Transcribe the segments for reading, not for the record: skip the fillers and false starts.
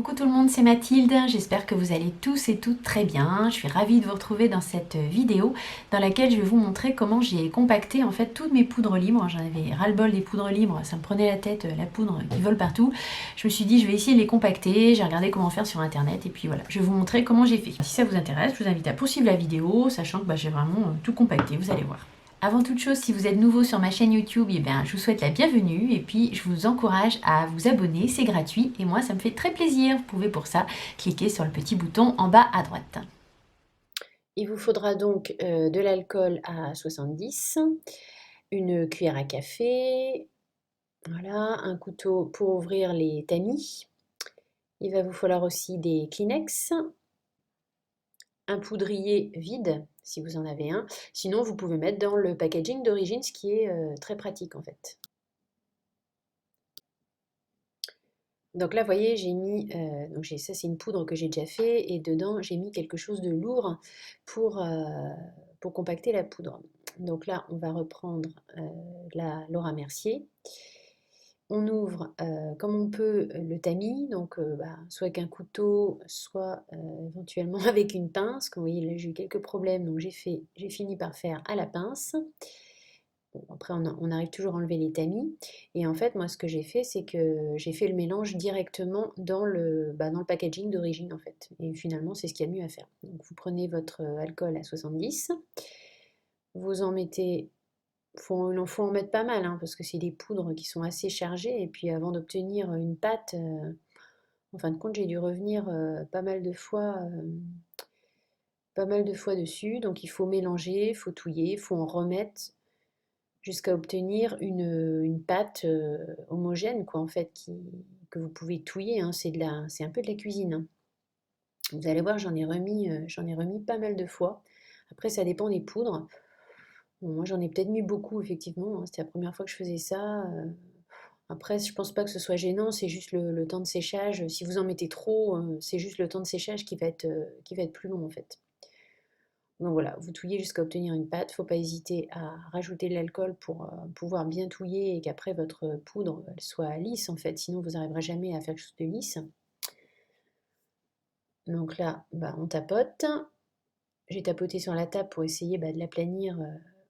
Coucou tout le monde, c'est Mathilde, j'espère que vous allez tous et toutes très bien. Je suis ravie de vous retrouver dans cette vidéo dans laquelle je vais vous montrer comment j'ai compacté en fait toutes mes poudres libres. J'en avais ras-le-bol des poudres libres, ça me prenait la tête, la poudre qui vole partout. Je me suis dit je vais essayer de les compacter, j'ai regardé comment faire sur internet et puis voilà, je vais vous montrer comment j'ai fait. Si ça vous intéresse, je vous invite à poursuivre la vidéo, sachant que j'ai vraiment tout compacté, vous allez voir. Avant toute chose, si vous êtes nouveau sur ma chaîne YouTube, je vous souhaite la bienvenue et puis je vous encourage à vous abonner, c'est gratuit et moi ça me fait très plaisir. Vous pouvez pour ça cliquer sur le petit bouton en bas à droite. Il vous faudra donc de l'alcool à 70, une cuillère à café, voilà, un couteau pour ouvrir les tamis. Il va vous falloir aussi des Kleenex, un poudrier vide si vous en avez un. Sinon, vous pouvez mettre dans le packaging d'origine, ce qui est très pratique en fait. Donc là, vous voyez, j'ai mis, ça c'est une poudre que j'ai déjà fait, et dedans j'ai mis quelque chose de lourd pour compacter la poudre. Donc là, on va reprendre la Laura Mercier. On ouvre comme on peut le tamis, donc soit avec un couteau, soit éventuellement avec une pince. Comme vous voyez, là j'ai eu quelques problèmes, donc j'ai fini par faire à la pince. Bon, après, on arrive toujours à enlever les tamis. Et en fait, moi, ce que j'ai fait, c'est que j'ai fait le mélange directement dans le packaging d'origine, en fait. Et finalement, c'est ce qu'il y a de mieux à faire. Donc, vous prenez votre alcool à 70, vous en mettez, il en faut en mettre pas mal, hein, parce que c'est des poudres qui sont assez chargées. Et puis, avant d'obtenir une pâte, en fin de compte, j'ai dû revenir pas mal de fois dessus. Donc, il faut mélanger, il faut touiller, il faut en remettre jusqu'à obtenir une pâte homogène, quoi, en fait, que vous pouvez touiller, hein, c'est un peu de la cuisine, hein. Vous allez voir, j'en ai remis pas mal de fois. Après, ça dépend des poudres. Bon, moi, j'en ai peut-être mis beaucoup, effectivement, hein. C'était la première fois que je faisais ça. Après, je pense pas que ce soit gênant, c'est juste le temps de séchage. Si vous en mettez trop, c'est juste le temps de séchage qui va être plus long, en fait. Donc voilà, vous touillez jusqu'à obtenir une pâte. Il ne faut pas hésiter à rajouter de l'alcool pour pouvoir bien touiller et qu'après votre poudre elle soit lisse en fait. Sinon, vous n'arriverez jamais à faire quelque chose de lisse. Donc là, on tapote. J'ai tapoté sur la table pour essayer de l'aplanir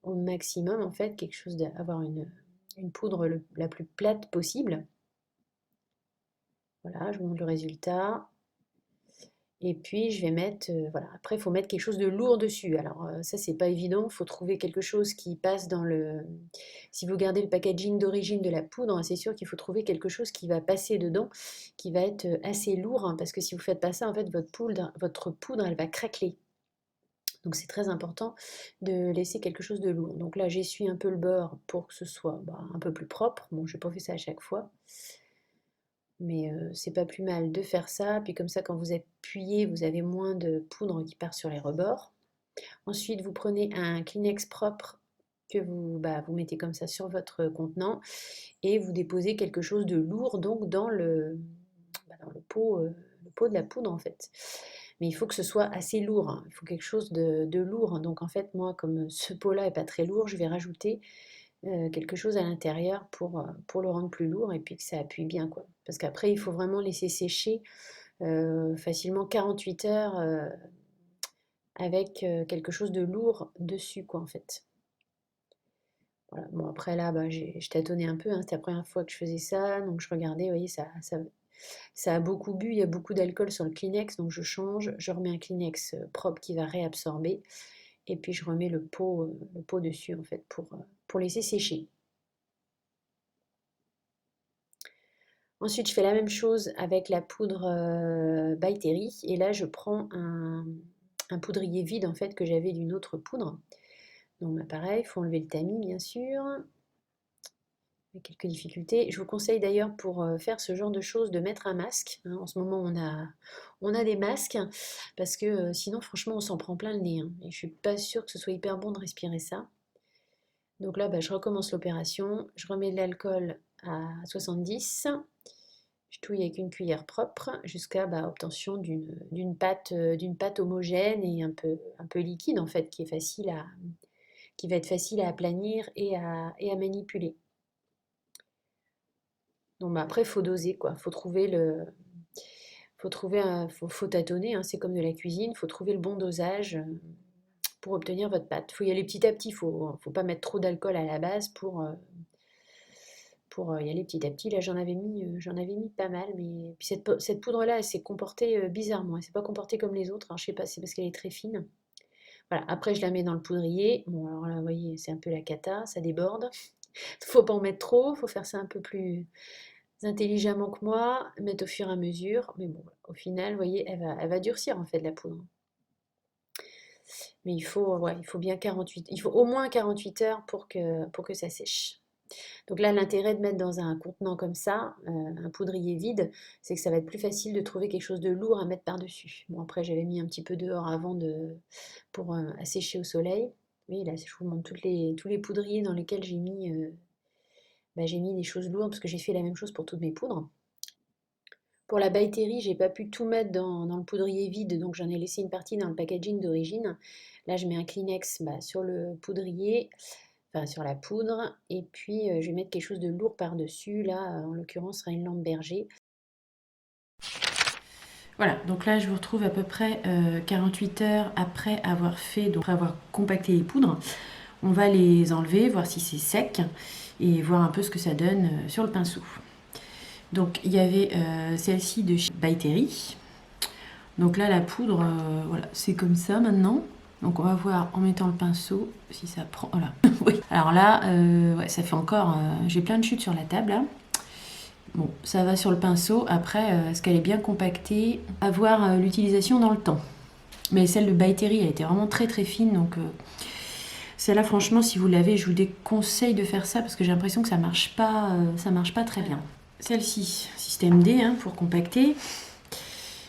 au maximum en fait. Quelque chose d'avoir une poudre la plus plate possible. Voilà, je vous montre le résultat. Et puis je vais mettre, voilà, après il faut mettre quelque chose de lourd dessus. Alors ça c'est pas évident, il faut trouver quelque chose qui passe dans le... Si vous gardez le packaging d'origine de la poudre, c'est sûr qu'il faut trouver quelque chose qui va passer dedans, qui va être assez lourd, hein, parce que si vous faites pas ça, en fait votre poudre elle va craquer. Donc c'est très important de laisser quelque chose de lourd. Donc là j'essuie un peu le bord pour que ce soit un peu plus propre. Bon, je n'ai pas fait ça à chaque fois. Mais c'est pas plus mal de faire ça, puis comme ça quand vous appuyez, vous avez moins de poudre qui part sur les rebords. Ensuite, vous prenez un Kleenex propre que vous mettez comme ça sur votre contenant et vous déposez quelque chose de lourd donc dans le pot de la poudre en fait. Mais il faut que ce soit assez lourd, hein. Il faut quelque chose de lourd. Donc en fait, moi, comme ce pot-là est pas très lourd, je vais rajouter quelque chose à l'intérieur pour le rendre plus lourd et puis que ça appuie bien, quoi. Parce qu'après, il faut vraiment laisser sécher facilement 48 heures avec quelque chose de lourd dessus, quoi, en fait. Voilà. Bon, après là, je tâtonnais un peu, hein, c'était la première fois que je faisais ça, donc je regardais, vous voyez, ça a beaucoup bu, il y a beaucoup d'alcool sur le Kleenex, donc je change, je remets un Kleenex propre qui va réabsorber, et puis je remets le pot dessus, en fait, pour laisser sécher. Ensuite, je fais la même chose avec la poudre By Terry. Et là, je prends un poudrier vide en fait que j'avais d'une autre poudre. Donc pareil, il faut enlever le tamis bien sûr. Avec quelques difficultés. Je vous conseille d'ailleurs pour faire ce genre de choses de mettre un masque, hein. En ce moment, on a des masques parce que sinon, franchement, on s'en prend plein le nez, hein. Et je suis pas sûre que ce soit hyper bon de respirer ça. Donc là, je recommence l'opération. Je remets de l'alcool à 70. Je touille avec une cuillère propre jusqu'à obtention d'une pâte homogène et un peu liquide en fait, qui va être facile à aplanir et à manipuler. Donc après, il faut doser quoi. faut tâtonner, hein, c'est comme de la cuisine, il faut trouver le bon dosage pour obtenir votre pâte. Il faut y aller petit à petit, faut pas mettre trop d'alcool à la base pour y aller petit à petit. Là, j'en avais mis pas mal, mais puis cette poudre-là, elle s'est comportée bizarrement. Elle s'est pas comportée comme les autres. Alors, je sais pas, c'est parce qu'elle est très fine. Voilà. Après, je la mets dans le poudrier. Bon, alors là, vous voyez, c'est un peu la cata, ça déborde. Faut pas en mettre trop. Faut faire ça un peu plus intelligemment que moi, mettre au fur et à mesure. Mais bon, au final, vous voyez, elle va durcir en fait la poudre. Mais ouais, il faut bien 48, il faut au moins 48 heures pour que ça sèche. Donc là, l'intérêt de mettre dans un contenant comme ça, un poudrier vide, c'est que ça va être plus facile de trouver quelque chose de lourd à mettre par-dessus. Bon, après, j'avais mis un petit peu dehors avant pour assécher au soleil. Oui, là, je vous montre tous les poudriers dans lesquels j'ai mis des choses lourdes parce que j'ai fait la même chose pour toutes mes poudres. Pour la By Terry, j'ai pas pu tout mettre dans le poudrier vide, donc j'en ai laissé une partie dans le packaging d'origine. Là, je mets un Kleenex sur le poudrier, enfin sur la poudre, et puis je vais mettre quelque chose de lourd par-dessus. Là, en l'occurrence, ce sera une lampe berger. Voilà, donc là je vous retrouve à peu près 48 heures après avoir après avoir compacté les poudres. On va les enlever, voir si c'est sec, et voir un peu ce que ça donne sur le pinceau. Donc il y avait celle-ci de chez By Terry. Donc là la poudre, voilà, c'est comme ça maintenant. Donc on va voir en mettant le pinceau si ça prend. Voilà. Oui. Alors là, ouais, ça fait encore. J'ai plein de chutes sur la table là. Bon, ça va sur le pinceau. Après, est-ce qu'elle est bien compactée? À voir l'utilisation dans le temps. Mais celle de By Terry, elle était vraiment très très fine. Donc celle-là, franchement, si vous l'avez, je vous déconseille de faire ça parce que j'ai l'impression que ça marche pas très bien. Celle-ci, système D pour compacter.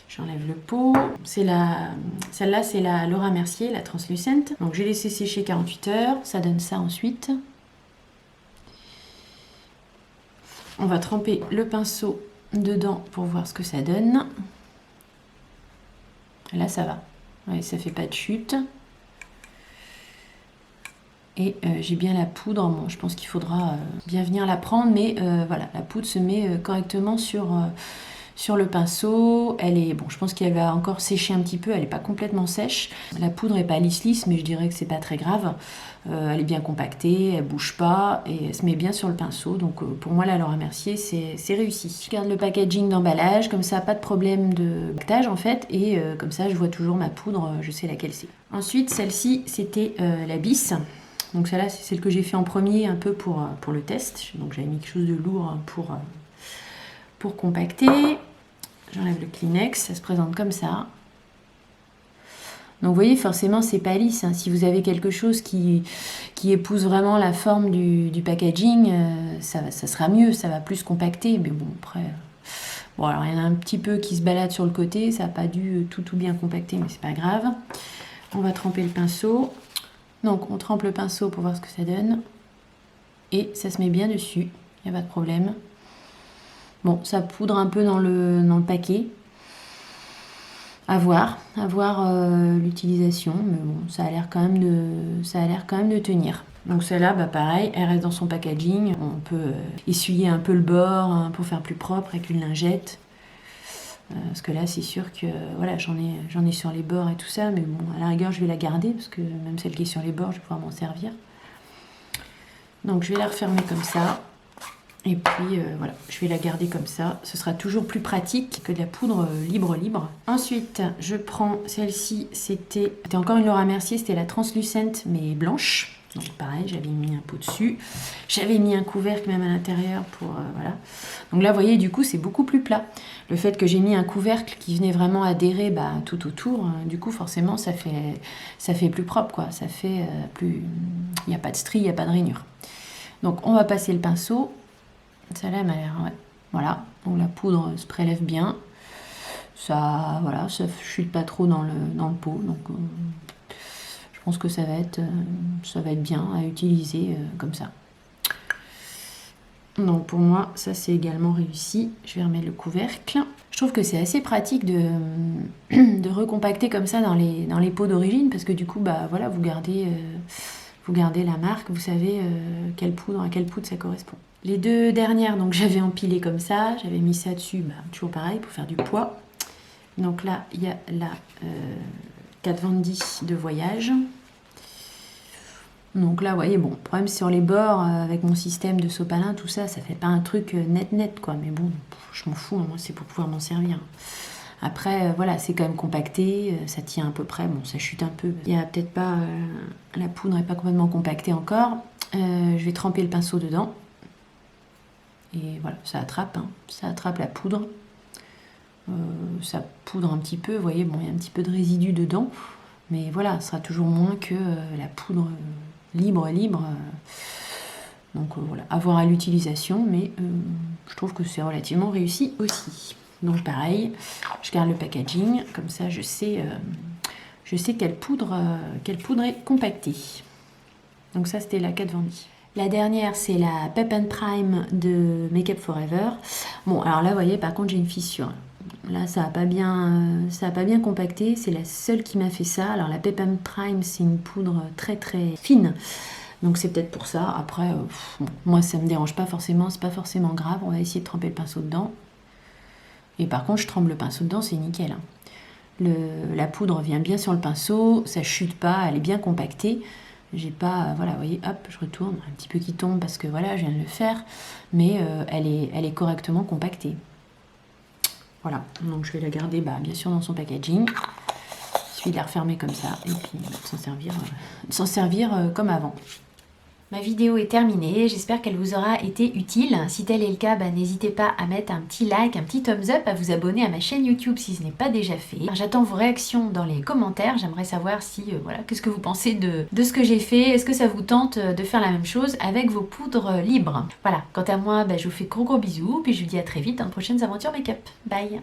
J'enlève le pot. Celle-là, c'est la Laura Mercier, la Translucent. Donc j'ai laissé sécher 48 heures. Ça donne ça ensuite. On va tremper le pinceau dedans pour voir ce que ça donne. Là, ça va. Ouais, ça fait pas de chute. Et j'ai bien la poudre. Bon, je pense qu'il faudra bien venir la prendre, mais voilà, la poudre se met correctement sur le pinceau. Elle est, bon, je pense qu'elle va encore sécher un petit peu. Elle n'est pas complètement sèche. La poudre n'est pas lisse, mais je dirais que c'est pas très grave. Elle est bien compactée, elle bouge pas et elle se met bien sur le pinceau. Donc pour moi, la Laura Mercier, c'est réussi. Je garde le packaging d'emballage, comme ça, pas de problème de pactage en fait. Et comme ça, je vois toujours ma poudre, je sais laquelle c'est. Ensuite, celle-ci, c'était la Bis. Donc celle-là, c'est celle que j'ai fait en premier un peu pour le test. Donc j'avais mis quelque chose de lourd pour compacter. J'enlève le Kleenex, ça se présente comme ça. Donc vous voyez, forcément, c'est pas lisse. Si vous avez quelque chose qui épouse vraiment la forme du packaging, ça sera mieux, ça va plus compacter. Mais bon, après... Bon, alors il y en a un petit peu qui se balade sur le côté, ça n'a pas dû tout bien compacter, mais c'est pas grave. On va tremper le pinceau. Donc on trempe le pinceau pour voir ce que ça donne. Et ça se met bien dessus, il n'y a pas de problème. Bon, ça poudre un peu dans le paquet. À voir l'utilisation, mais bon, ça a l'air quand même de tenir. Donc celle-là, pareil, elle reste dans son packaging. On peut essuyer un peu le bord pour faire plus propre avec une lingette. Parce que là, c'est sûr que voilà, j'en ai sur les bords et tout ça, mais bon, à la rigueur, je vais la garder parce que même celle qui est sur les bords, je vais pouvoir m'en servir. Donc je vais la refermer comme ça. Et puis voilà, je vais la garder comme ça. Ce sera toujours plus pratique que de la poudre libre. Ensuite, je prends celle-ci. C'était encore une Laura Mercier. C'était la Translucent, mais blanche. Donc pareil, j'avais mis un pot dessus. J'avais mis un couvercle même à l'intérieur pour... voilà. Donc là, vous voyez, du coup, c'est beaucoup plus plat. Le fait que j'ai mis un couvercle qui venait vraiment adhérer tout autour, du coup, forcément, ça fait plus propre, quoi. Ça fait plus... Il n'y a pas de stries, il n'y a pas de rainures. Donc, on va passer le pinceau. Celle-là, elle m'a l'air... Ouais. Voilà. Donc, la poudre se prélève bien. Ça, voilà, ça chute pas trop dans le pot. Donc, je pense que ça va être bien à utiliser comme ça. Donc, pour moi, ça, c'est également réussi. Je vais remettre le couvercle. Je trouve que c'est assez pratique de recompacter comme ça dans les pots d'origine parce que du coup, voilà, vous gardez la marque, vous savez à quelle poudre ça correspond. Les deux dernières, donc j'avais empilé comme ça, j'avais mis ça dessus, toujours pareil, pour faire du poids. Donc là, il y a la Kat Von D de voyage. Donc là, vous voyez, bon, le problème sur les bords, avec mon système de sopalin, tout ça, ça fait pas un truc net, quoi. Mais bon, je m'en fous, moi, c'est pour pouvoir m'en servir. Après, voilà, c'est quand même compacté, ça tient à peu près, bon, ça chute un peu. Il y a peut-être pas, la poudre n'est pas complètement compactée encore. Je vais tremper le pinceau dedans. Et voilà, ça attrape, hein, ça attrape la poudre. Ça poudre un petit peu, vous voyez, bon, il y a un petit peu de résidu dedans. Mais voilà, ce sera toujours moins que la poudre libre. Donc voilà, à voir à l'utilisation, mais je trouve que c'est relativement réussi aussi. Donc pareil, je garde le packaging, comme ça je sais quelle poudre est compactée. Donc ça c'était la Kat Von D. La dernière c'est la Pep and Prime de Make Up For Ever. Bon alors là vous voyez par contre j'ai une fissure. Là ça n'a pas bien compacté, c'est la seule qui m'a fait ça. Alors la Pep and Prime c'est une poudre très fine. Donc c'est peut-être pour ça. Après, bon, moi ça me dérange pas forcément, c'est pas forcément grave. On va essayer de tremper le pinceau dedans. Et par contre, je trempe le pinceau dedans, c'est nickel. Hein. La poudre vient bien sur le pinceau, ça chute pas, elle est bien compactée. J'ai pas, voilà, vous voyez, hop, je retourne, un petit peu qui tombe parce que voilà, je viens de le faire, mais elle est correctement compactée. Voilà, donc je vais la garder, bien sûr, dans son packaging. Il suffit de la refermer comme ça et puis de s'en servir comme avant. Ma vidéo est terminée, j'espère qu'elle vous aura été utile. Si tel est le cas, n'hésitez pas à mettre un petit like, un petit thumbs up, à vous abonner à ma chaîne YouTube si ce n'est pas déjà fait. J'attends vos réactions dans les commentaires, j'aimerais savoir si, voilà, qu'est-ce que vous pensez de ce que j'ai fait. Est-ce que ça vous tente de faire la même chose avec vos poudres libres? Voilà, quant à moi, je vous fais gros bisous, puis je vous dis à très vite dans de prochaines aventures make-up. Bye!